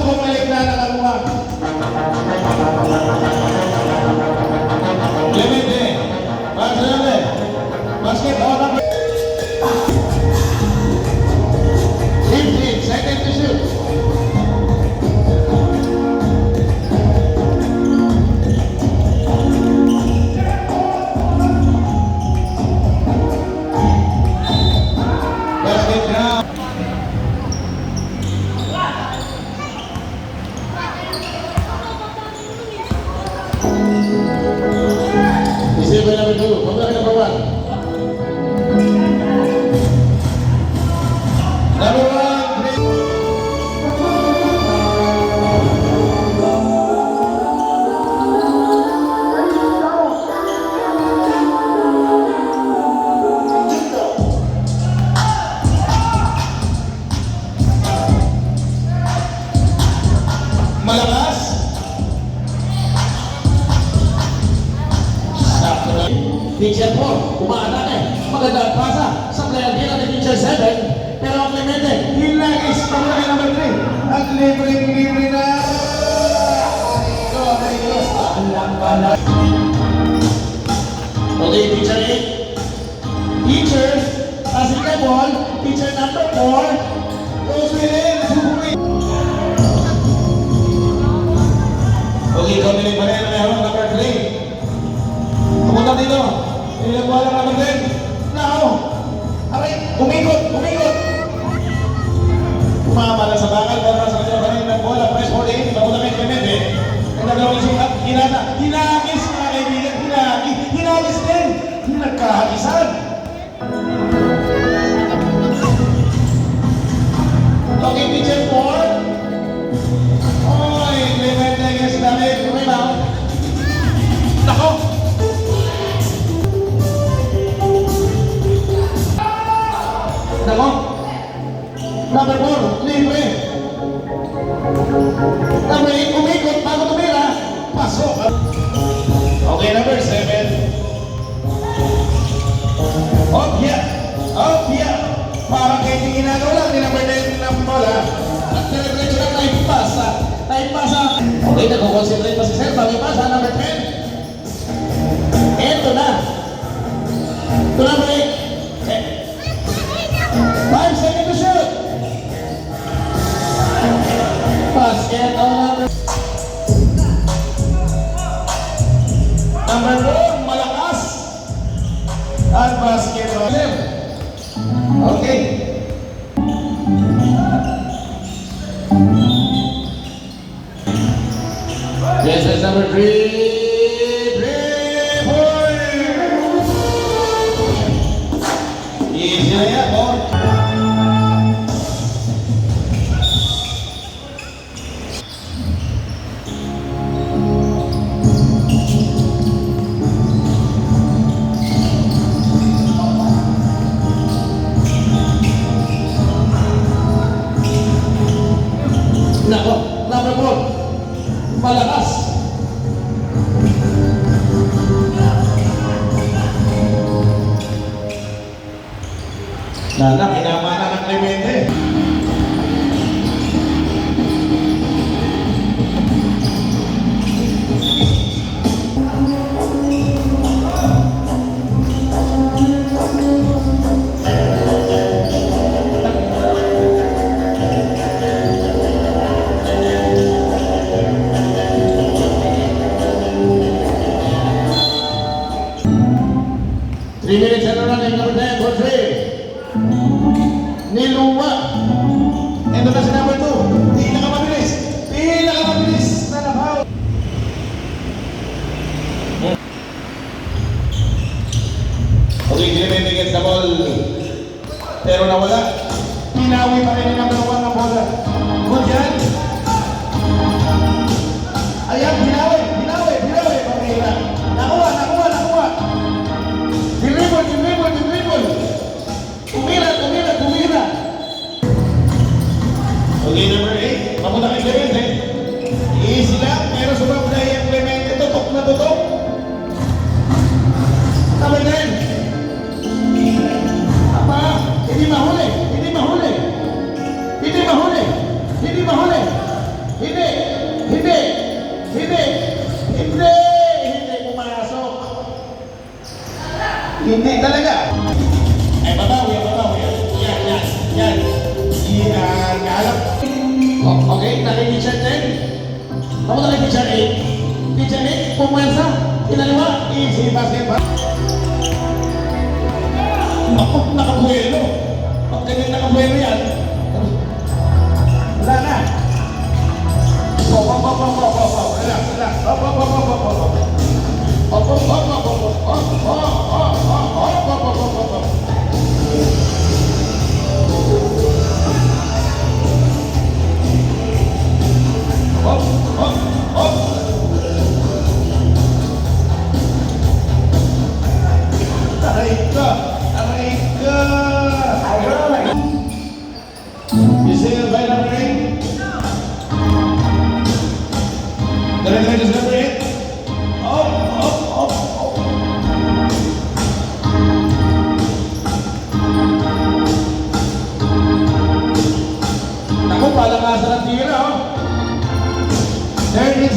bumalik na nakakuha. Clemente, Marcelo, basket, number 15, second to shoot. Basket down. Receiver number 2, pembalak number 1. Number 1, malakas. Sakto na. Teacher 4, umaatake. Magandang pasa sa player nila ni Teacher 7. Pero ang Clemente, hinagis pamulaki number 3. At libre na. Ang lakbala. Okay, Teacher 8. Teacher, passing the ball. Teacher number 4. Goes within. Okay, Dominic Barrera na harap number 3. Pumunta dito. Inilagwala number 10. Now, aray, umikot. Umama na sa bakal, pero nasa kanya pa rin ng bola. Press 48, papunta kay Clemente. Ang nagawang sikat, hinagis mga kaibigan, hinagis din. Nagkahagisan. Okay, Teacher 4. Oy, Clemente against David. Rebound. Nako! Nako! Number 4, libre. Number 8, umikot bago tumira. Pasok. Okay, number 7. Opya. Parang kayo yung ginagawa lang ni number 10 ng bola. At nire-retro na time pasa. Okay, nag-concentrate pa si Sir. Bagay pasa, number 10. Ito na. Ito na, break. 5 seconds to shoot. Basket on number 4, malakas. At basket on left. Okay. Yes, that's number 3. Easy na yan, boy. Nako, number 4. Malakas. Nana, kinamana ng Clemente. Three minutes and running, number 10 for 3. Niluwa. Ito na si number 2. Pinakamabilis na nabaw. Okay, Clemente gets the ball. Pero nawala. Pinawi pa rin yung number 1 ng bola. Good yan. Ayan, pinawi. Pamira. Nakuha. Dribble. Tumira. Okay, number 8. Papunta kay Clemente. Easy lang, pero sumabot na yung Clemente. Tutok na tutok. Number 10. Apa? Hindi mahuli. Teacher A. Teacher A, pumwensa. Kinaliwa. Easy basketball. Ako, nakabuelo. Pag ganyan nakabuelo yan. Wala na. Relax, relax. Aray ka! Aray ka! You say the right number 8? The right is number 8? Up. Naku, palakasan ang tira, oh. 30